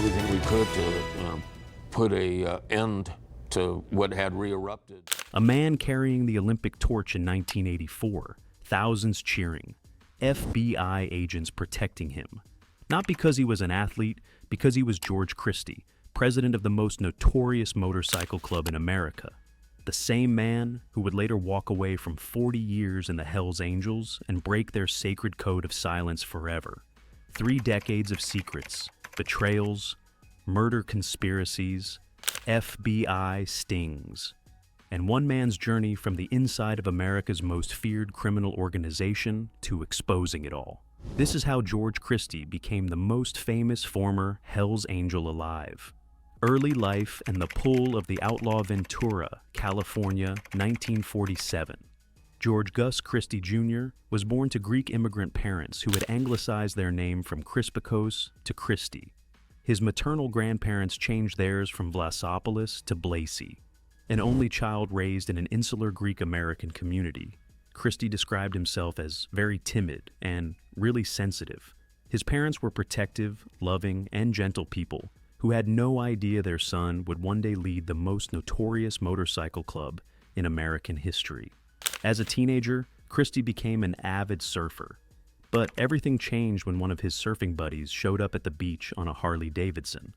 everything we could to put a end to what had re-erupted. A man carrying the Olympic torch in 1984, thousands cheering, FBI agents protecting him. Not because he was an athlete, because he was George Christie, president of the most notorious motorcycle club in America. The same man who would later walk away from 40 years in the Hells Angels and break their sacred code of silence forever. 3 decades of secrets, betrayals, murder conspiracies, FBI stings, and one man's journey from the inside of America's most feared criminal organization to exposing it all. This is how George Christie became the most famous former Hells Angel alive. Early life and the pull of the outlaw Ventura, California, 1947. George Gus Christie Jr. was born to Greek immigrant parents who had anglicized their name from Crispicos to Christie. His maternal grandparents changed theirs from Vlasopolis to Blasey. An only child raised in an insular Greek-American community, Christie described himself as very timid and really sensitive. His parents were protective, loving, and gentle people who had no idea their son would one day lead the most notorious motorcycle club in American history. As a teenager, Christie became an avid surfer. But everything changed when one of his surfing buddies showed up at the beach on a Harley Davidson.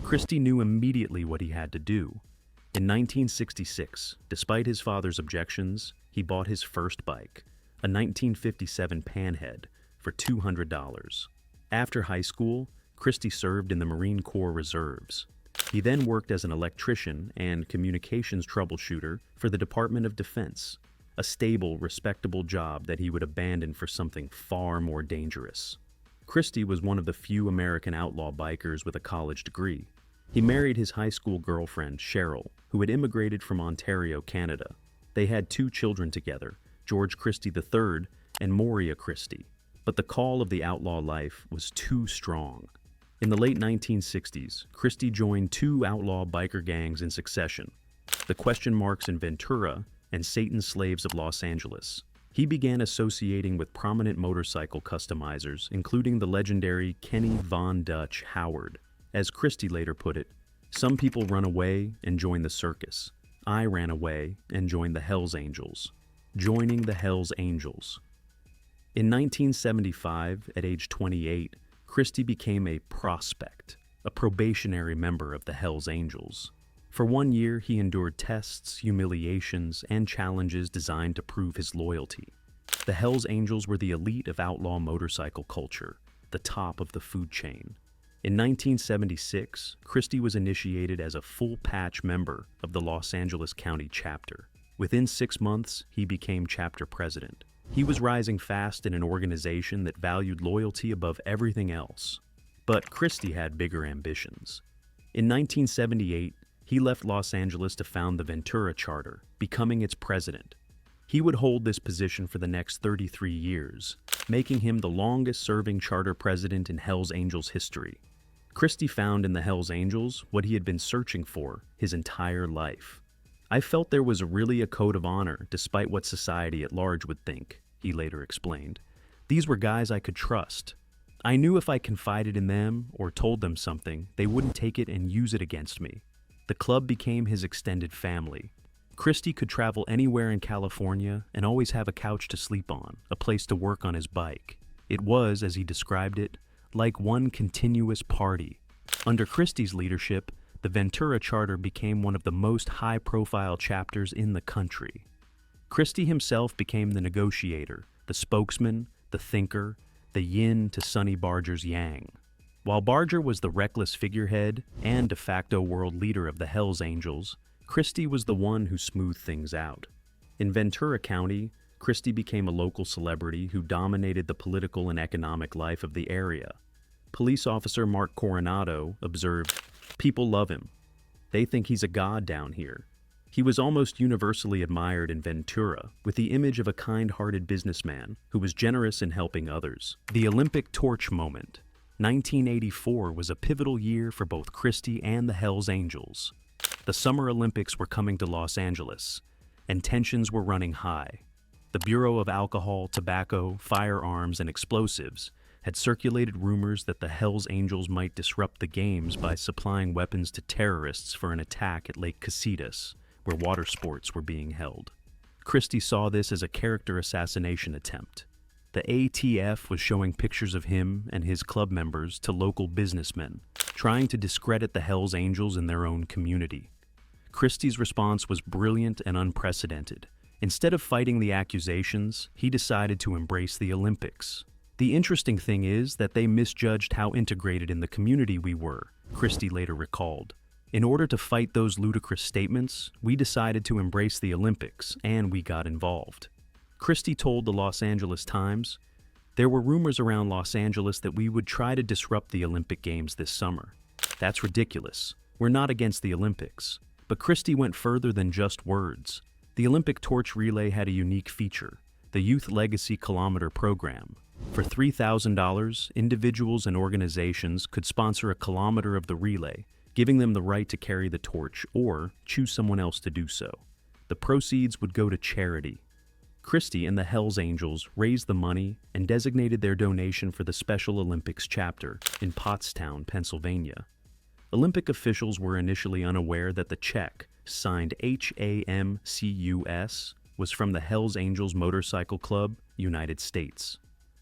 Christie knew immediately what he had to do. In 1966, despite his father's objections, he bought his first bike, a 1957 Panhead, for $200. After high school, Christie served in the Marine Corps Reserves. He then worked as an electrician and communications troubleshooter for the Department of Defense, a stable, respectable job that he would abandon for something far more dangerous. Christie was one of the few American outlaw bikers with a college degree. He married his high school girlfriend, Cheryl, who had immigrated from Ontario, Canada. They had 2 children together, George Christie III and Moria Christie. But the call of the outlaw life was too strong. In the late 1960s, Christie joined 2 outlaw biker gangs in succession, the Question Marks in Ventura and Satan's Slaves of Los Angeles. He began associating with prominent motorcycle customizers, including the legendary Kenny Von Dutch Howard. As Christie later put it, "Some people run away and join the circus. I ran away and joined the Hells Angels." Joining the Hells Angels. In 1975, at age 28, Christie became a prospect, a probationary member of the Hells Angels. For 1 year, he endured tests, humiliations, and challenges designed to prove his loyalty. The Hells Angels were the elite of outlaw motorcycle culture, the top of the food chain. In 1976, Christie was initiated as a full-patch member of the Los Angeles County chapter. Within 6 months, he became chapter president. He was rising fast in an organization that valued loyalty above everything else. But Christie had bigger ambitions. In 1978, he left Los Angeles to found the Ventura Charter, becoming its president. He would hold this position for the next 33 years, making him the longest-serving charter president in Hells Angels history. Christie found in the Hells Angels what he had been searching for his entire life. "I felt there was really a code of honor, despite what society at large would think," he later explained. "These were guys I could trust. I knew if I confided in them or told them something, they wouldn't take it and use it against me." The club became his extended family. Christie could travel anywhere in California and always have a couch to sleep on, a place to work on his bike. It was, as he described it, like one continuous party. Under Christie's leadership, the Ventura Charter became one of the most high-profile chapters in the country. Christie himself became the negotiator, the spokesman, the thinker, the yin to Sonny Barger's yang. While Barger was the reckless figurehead and de facto world leader of the Hells Angels, Christie was the one who smoothed things out. In Ventura County, Christie became a local celebrity who dominated the political and economic life of the area. Police officer Mark Coronado observed, "People love him. They think he's a god down here." He was almost universally admired in Ventura, with the image of a kind-hearted businessman who was generous in helping others. The Olympic torch moment. 1984 was a pivotal year for both Christie and the Hells Angels. The Summer Olympics were coming to Los Angeles, and tensions were running high. The Bureau of Alcohol, Tobacco, Firearms, and Explosives had circulated rumors that the Hells Angels might disrupt the games by supplying weapons to terrorists for an attack at Lake Casitas, where water sports were being held. Christie saw this as a character assassination attempt. The ATF was showing pictures of him and his club members to local businessmen, trying to discredit the Hells Angels in their own community. Christie's response was brilliant and unprecedented. Instead of fighting the accusations, he decided to embrace the Olympics. The interesting thing is that they misjudged how integrated in the community we were, Christie later recalled. In order to fight those ludicrous statements, we decided to embrace the Olympics, and we got involved. Christie told the Los Angeles Times, "There were rumors around Los Angeles that we would try to disrupt the Olympic Games this summer. That's ridiculous. We're not against the Olympics." But Christie went further than just words. The Olympic torch relay had a unique feature, the Youth Legacy Kilometer program. For $3,000, individuals and organizations could sponsor a kilometer of the relay, giving them the right to carry the torch or choose someone else to do so. The proceeds would go to charity. Christie and the Hells Angels raised the money and designated their donation for the Special Olympics chapter in Pottstown, Pennsylvania. Olympic officials were initially unaware that the check, signed HAMCUS, was from the Hells Angels Motorcycle Club, United States.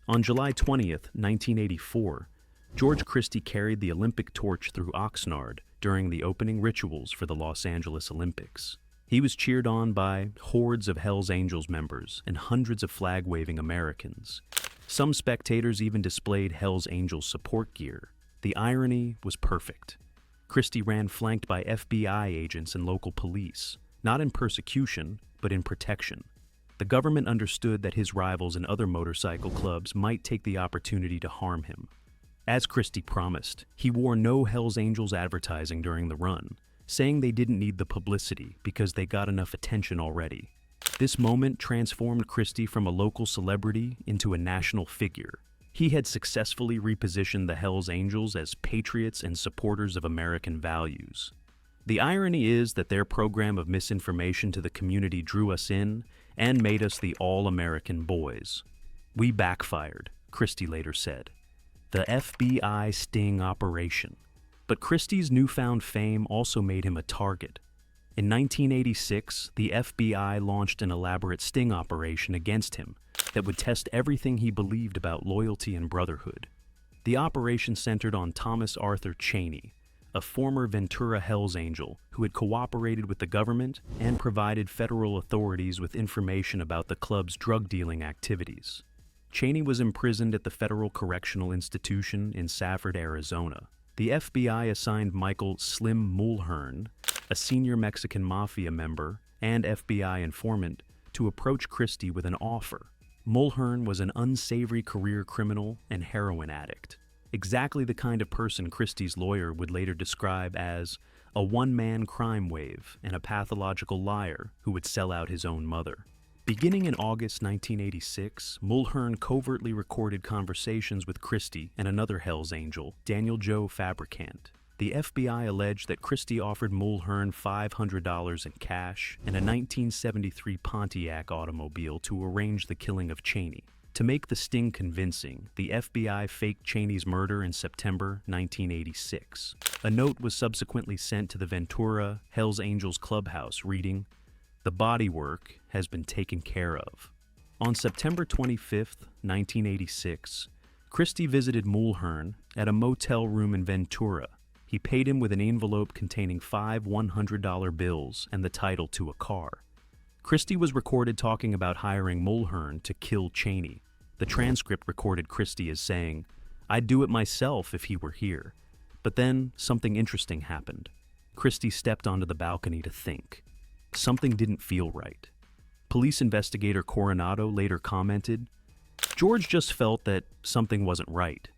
On July 20th, 1984, George Christie carried the Olympic torch through Oxnard during the opening rituals for the Los Angeles Olympics. He was cheered on by hordes of Hells Angels members and hundreds of flag-waving Americans. Some spectators even displayed Hells Angels support gear. The irony was perfect. Christie ran flanked by FBI agents and local police, not in persecution, but in protection. The government understood that his rivals in other motorcycle clubs might take the opportunity to harm him. As Christie promised, he wore no Hells Angels advertising during the run, saying they didn't need the publicity because they got enough attention already. This moment transformed Christie from a local celebrity into a national figure. He had successfully repositioned the Hells Angels as patriots and supporters of American values. The irony is that their program of misinformation to the community drew us in and made us the all-American boys. "We backfired," Christie later said. The FBI sting operation. But Christie's newfound fame also made him a target. In 1986, the FBI launched an elaborate sting operation against him that would test everything he believed about loyalty and brotherhood. The operation centered on Thomas Arthur Chaney, a former Ventura Hells Angel who had cooperated with the government and provided federal authorities with information about the club's drug-dealing activities. Chaney was imprisoned at the Federal Correctional Institution in Safford, Arizona. The FBI assigned Michael Slim Mulhern, a senior Mexican mafia member and FBI informant, to approach Christie with an offer. Mulhern was an unsavory career criminal and heroin addict, exactly the kind of person Christie's lawyer would later describe as a one-man crime wave and a pathological liar who would sell out his own mother. Beginning in August 1986, Mulhern covertly recorded conversations with Christie and another Hells Angel, Daniel Joe Fabricant. The FBI alleged that Christie offered Mulhern $500 in cash and a 1973 Pontiac automobile to arrange the killing of Chaney. To make the sting convincing, the FBI faked Chaney's murder in September 1986. A note was subsequently sent to the Ventura Hells Angels clubhouse reading, "The bodywork has been taken care of." On September 25, 1986, Christie visited Mulhern at a motel room in Ventura. He paid him with an envelope containing 5 $100 bills and the title to a car. Christie was recorded talking about hiring Mulhern to kill Chaney. The transcript recorded Christie as saying, "I'd do it myself if he were here." But then something interesting happened. Christie stepped onto the balcony to think. Something didn't feel right. Police investigator Coronado later commented, "George just felt that something wasn't right.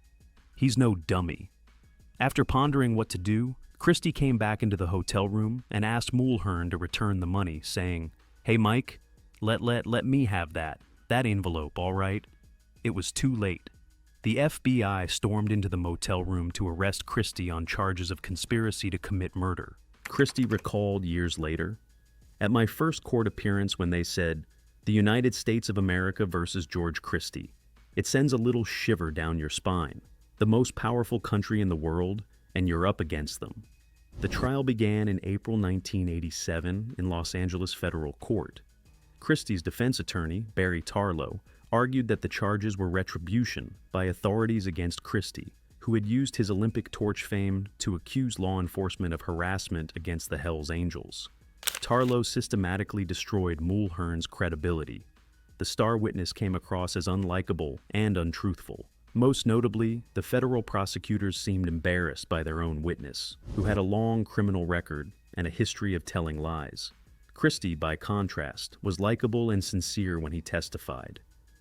He's no dummy." After pondering what to do, Christie came back into the hotel room and asked Mulhern to return the money, saying, "Hey Mike, let me have that envelope, all right?" It was too late. The FBI stormed into the motel room to arrest Christie on charges of conspiracy to commit murder. Christie recalled years later, "At my first court appearance when they said, 'The United States of America versus George Christie,' It sends a little shiver down your spine. The most powerful country in the world, and you're up against them. The trial began in April 1987 in Los Angeles federal court. Christie's defense attorney, Barry Tarlow, argued that the charges were retribution by authorities against Christie, who had used his Olympic torch fame to accuse law enforcement of harassment against the Hells Angels. Tarlow systematically destroyed Mulhern's credibility. The star witness came across as unlikable and untruthful. Most notably, the federal prosecutors seemed embarrassed by their own witness, who had a long criminal record and a history of telling lies. Christie, by contrast, was likable and sincere when he testified.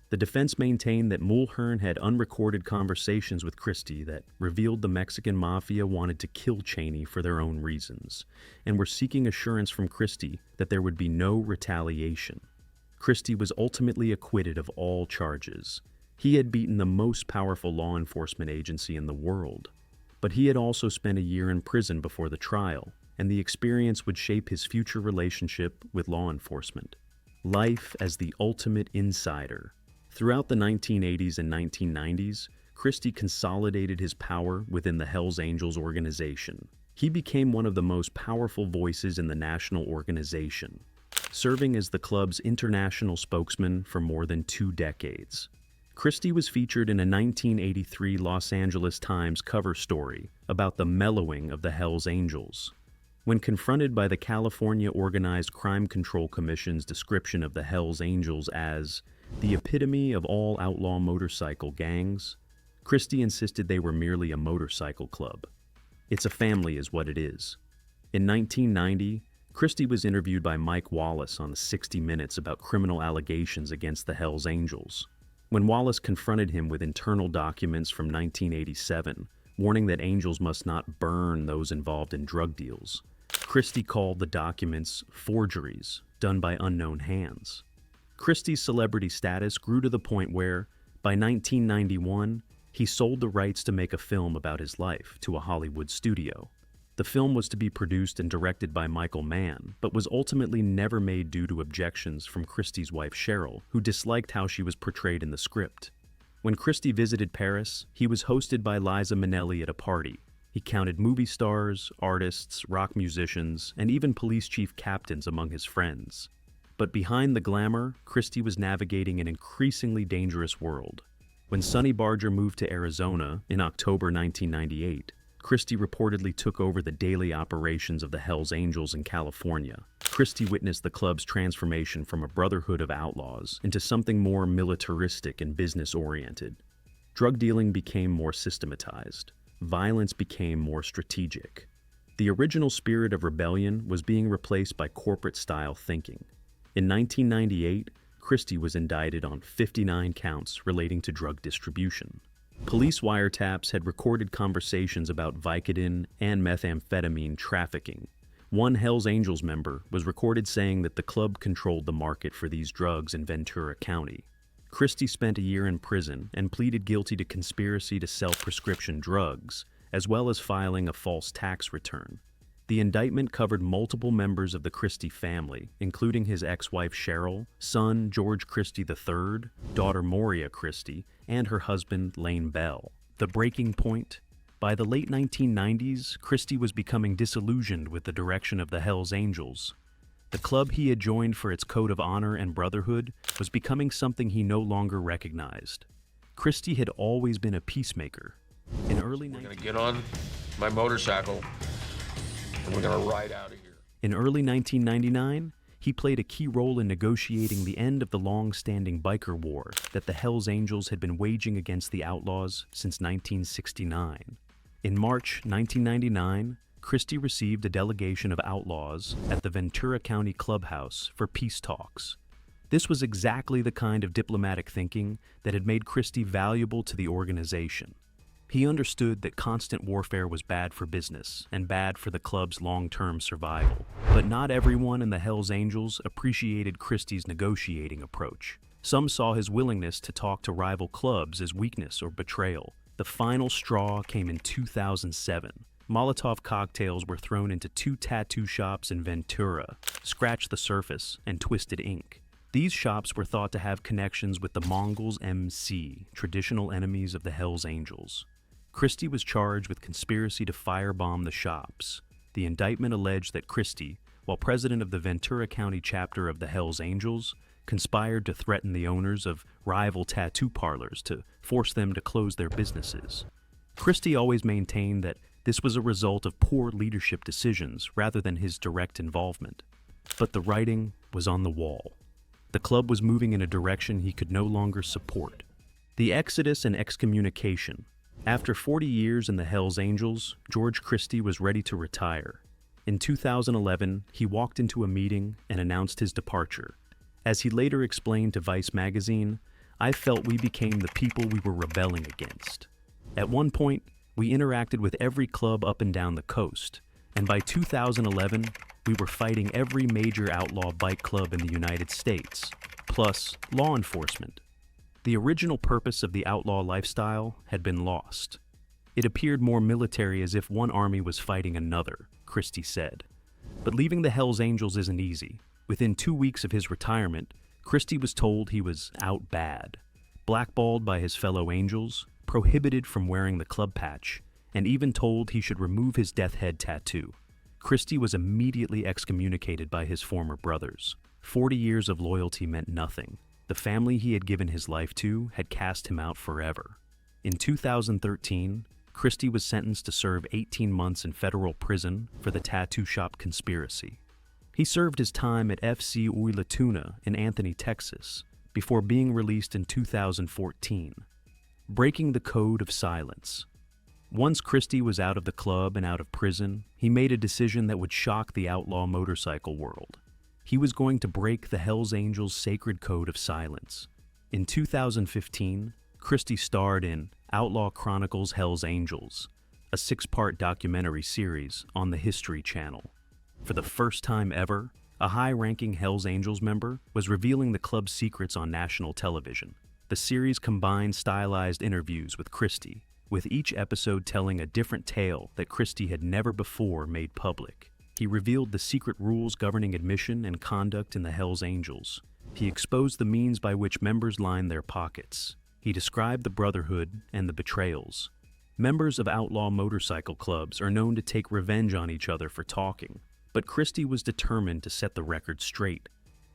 The defense maintained that Mulhern had unrecorded conversations with Christie that revealed the Mexican mafia wanted to kill Cheney for their own reasons, and were seeking assurance from Christie that there would be no retaliation. Christie was ultimately acquitted of all charges. He had beaten the most powerful law enforcement agency in the world. But he had also spent a year in prison before the trial, and the experience would shape his future relationship with law enforcement. Life as the ultimate insider. Throughout the 1980s and 1990s, Christie consolidated his power within the Hells Angels organization. He became one of the most powerful voices in the national organization, serving as the club's international spokesman for more than 2 decades. Christie was featured in a 1983 Los Angeles Times cover story about the mellowing of the Hells Angels. When confronted by the California Organized Crime Control Commission's description of the Hells Angels as the epitome of all outlaw motorcycle gangs, Christie insisted they were merely a motorcycle club. It's a family is what it is. In 1990, Christie was interviewed by Mike Wallace on 60 Minutes about criminal allegations against the Hells Angels. When Wallace confronted him with internal documents from 1987, warning that Angels must not burn those involved in drug deals, Christie called the documents forgeries done by unknown hands. Christie's celebrity status grew to the point where, by 1991, he sold the rights to make a film about his life to a Hollywood studio. The film was to be produced and directed by Michael Mann, but was ultimately never made due to objections from Christie's wife Cheryl, who disliked how she was portrayed in the script. When Christie visited Paris, he was hosted by Liza Minnelli at a party. He counted movie stars, artists, rock musicians, and even police chief captains among his friends. But behind the glamour, Christie was navigating an increasingly dangerous world. When Sonny Barger moved to Arizona in October 1998, Christie reportedly took over the daily operations of the Hells Angels in California. Christie witnessed the club's transformation from a brotherhood of outlaws into something more militaristic and business-oriented. Drug dealing became more systematized. Violence became more strategic. The original spirit of rebellion was being replaced by corporate-style thinking. In 1998, Christie was indicted on 59 counts relating to drug distribution. Police wiretaps had recorded conversations about Vicodin and methamphetamine trafficking. One Hells Angels member was recorded saying that the club controlled the market for these drugs in Ventura County. Christie spent a year in prison and pleaded guilty to conspiracy to sell prescription drugs, as well as filing a false tax return. The indictment covered multiple members of the Christie family, including his ex-wife Cheryl, son George Christie III, daughter Moria Christie, and her husband Lane Bell. The breaking point? By the late 1990s, Christie was becoming disillusioned with the direction of the Hells Angels. The club he had joined for its code of honor and brotherhood was becoming something he no longer recognized. Christie had always been a peacemaker. We're gonna get on my motorcycle and we're gonna ride out of here. In early 1999, he played a key role in negotiating the end of the long-standing biker war that the Hells Angels had been waging against the Outlaws since 1969. In March 1999, Christie received a delegation of outlaws at the Ventura County Clubhouse for peace talks. This was exactly the kind of diplomatic thinking that had made Christie valuable to the organization. He understood that constant warfare was bad for business and bad for the club's long-term survival. But not everyone in the Hells Angels appreciated Christie's negotiating approach. Some saw his willingness to talk to rival clubs as weakness or betrayal. The final straw came in 2007. Molotov cocktails were thrown into 2 tattoo shops in Ventura, scratched the surface, and twisted ink. These shops were thought to have connections with the Mongols MC, traditional enemies of the Hells Angels. Christie was charged with conspiracy to firebomb the shops. The indictment alleged that Christie, while president of the Ventura County chapter of the Hells Angels, conspired to threaten the owners of rival tattoo parlors to force them to close their businesses. Christie always maintained that this was a result of poor leadership decisions rather than his direct involvement. But the writing was on the wall. The club was moving in a direction he could no longer support. The exodus and excommunication. After 40 years in the Hells Angels, George Christie was ready to retire. In 2011, he walked into a meeting and announced his departure. As he later explained to Vice magazine, "I felt we became the people we were rebelling against. At one point, we interacted with every club up and down the coast, and by 2011, we were fighting every major outlaw bike club in the United States, plus law enforcement. The original purpose of the outlaw lifestyle had been lost. It appeared more military, as if one army was fighting another," Christie said. But leaving the Hells Angels isn't easy. Within 2 weeks of his retirement, Christie was told he was out bad, blackballed by his fellow Angels, prohibited from wearing the club patch, and even told he should remove his death head tattoo. Christie was immediately excommunicated by his former brothers. 40 years of loyalty meant nothing. The family he had given his life to had cast him out forever. In 2013, Christie was sentenced to serve 18 months in federal prison for the tattoo shop conspiracy. He served his time at FC Uilatuna in Anthony, Texas, before being released in 2014. Breaking the code of silence. Once Christie was out of the club and out of prison, he made a decision that would shock the outlaw motorcycle world. He was going to break the Hells Angels' sacred code of silence. In 2015, Christie starred in Outlaw Chronicles Hells Angels, a 6-part documentary series on the History Channel. For the first time ever, a high-ranking Hells Angels member was revealing the club's secrets on national television. The series combined stylized interviews with Christie, with each episode telling a different tale that Christie had never before made public. He revealed the secret rules governing admission and conduct in the Hells Angels. He exposed the means by which members lined their pockets. He described the brotherhood and the betrayals. Members of outlaw motorcycle clubs are known to take revenge on each other for talking, but Christie was determined to set the record straight.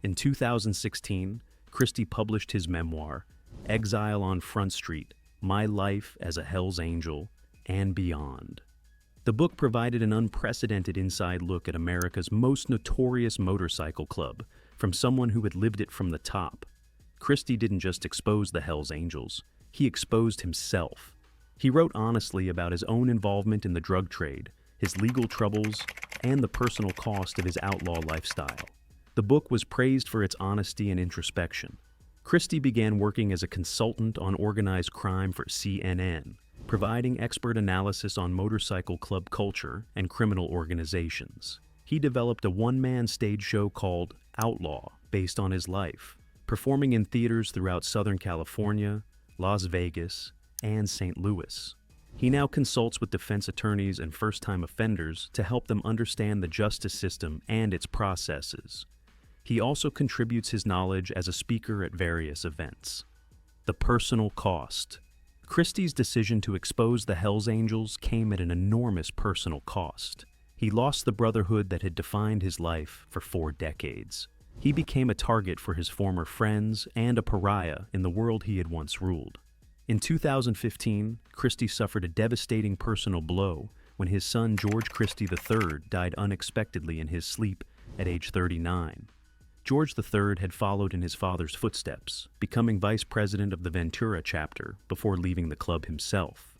In 2016, Christie published his memoir, Exile on Front Street: My Life as a Hells Angel and Beyond. The book provided an unprecedented inside look at America's most notorious motorcycle club from someone who had lived it from the top. Christie didn't just expose the Hells Angels, he exposed himself. He wrote honestly about his own involvement in the drug trade, his legal troubles, and the personal cost of his outlaw lifestyle. The book was praised for its honesty and introspection. Christie began working as a consultant on organized crime for CNN, providing expert analysis on motorcycle club culture and criminal organizations. He developed a one-man stage show called Outlaw, based on his life, performing in theaters throughout Southern California, Las Vegas, and St. Louis. He now consults with defense attorneys and first-time offenders to help them understand the justice system and its processes. He also contributes his knowledge as a speaker at various events. The personal cost. Christie's decision to expose the Hells Angels came at an enormous personal cost. He lost the brotherhood that had defined his life for 4 decades. He became a target for his former friends and a pariah in the world he had once ruled. In 2015, Christie suffered a devastating personal blow when his son George Christie III died unexpectedly in his sleep at age 39. George III had followed in his father's footsteps, becoming vice president of the Ventura chapter before leaving the club himself.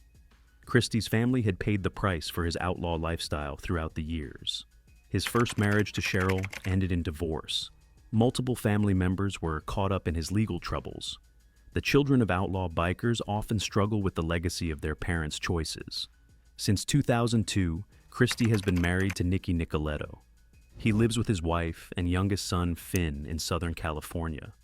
Christie's family had paid the price for his outlaw lifestyle throughout the years. His first marriage to Cheryl ended in divorce. Multiple family members were caught up in his legal troubles. The children of outlaw bikers often struggle with the legacy of their parents' choices. Since 2002, Christie has been married to Nikki Nicoletto. He lives with his wife and youngest son, Finn, in Southern California.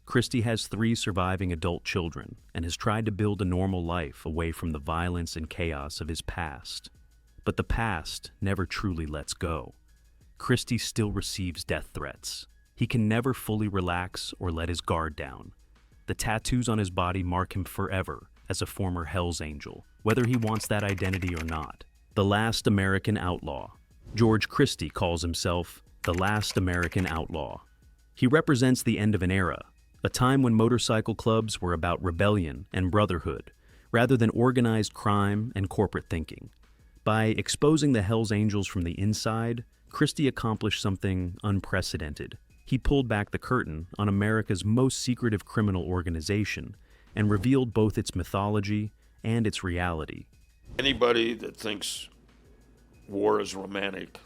Christie has 3 surviving adult children and has tried to build a normal life away from the violence and chaos of his past. But the past never truly lets go. Christie still receives death threats. He can never fully relax or let his guard down. The tattoos on his body mark him forever as a former Hell's Angel, whether he wants that identity or not. The last American outlaw. George Christie calls himself the last American outlaw. He represents the end of an era, a time when motorcycle clubs were about rebellion and brotherhood, rather than organized crime and corporate thinking. By exposing the Hells Angels from the inside, Christie accomplished something unprecedented. He pulled back the curtain on America's most secretive criminal organization and revealed both its mythology and its reality. Anybody that thinks war is romantic,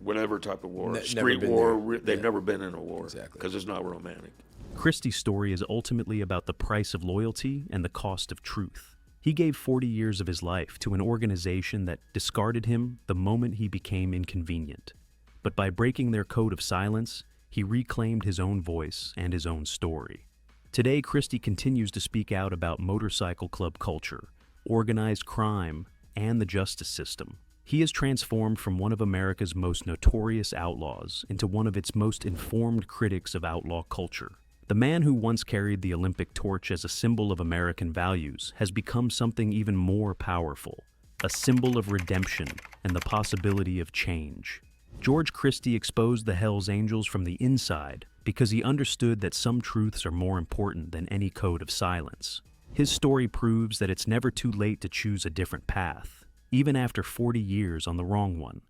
whatever type of war, street war, they've never been in a war, because it's not romantic. Christie's story is ultimately about the price of loyalty and the cost of truth. He gave 40 years of his life to an organization that discarded him the moment he became inconvenient. But by breaking their code of silence, he reclaimed his own voice and his own story. Today, Christie continues to speak out about motorcycle club culture, organized crime, and the justice system. He has transformed from one of America's most notorious outlaws into one of its most informed critics of outlaw culture. The man who once carried the Olympic torch as a symbol of American values has become something even more powerful, a symbol of redemption and the possibility of change. George Christie exposed the Hells Angels from the inside because he understood that some truths are more important than any code of silence. His story proves that it's never too late to choose a different path, even after 40 years on the wrong one.